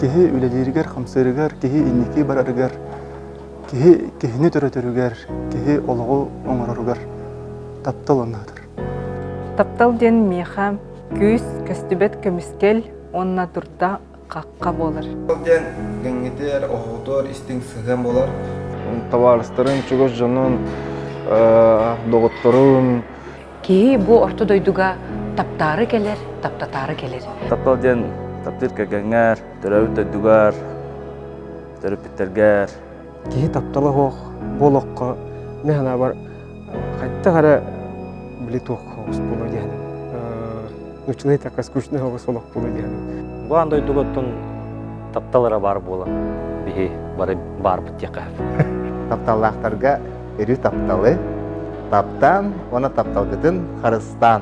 киһи үлелиригер, хамсырыгар, киһи инники барарыгар, киһини төрөтөрүгер, киһи олоғу оңороругар таптал оннатыр. Таптал ден меха күс көстүбет көмүскел онна турта қаққа болыр. Таптал ден геңгетер, оғутор, истин сыган болар. Товарыстарын чугош жанын доғыттырын. Кии бу орто дойдуга таптары келер, таптатары келер. Таптал ден таптыр кәгәңәр, төрәүт өдүгәр, төрөп биттергәр. Киһи таптала хоох болохко механа бар кайтта гара били туох хоос боло диэн. Нучлый така скучный хоос боло диэн. Бу андай дуготтун тапталара бар бола. Бихи бары бар бутяка. Тапталлахтарга эри тапталы, таптан, она тапталгытын Харыстан.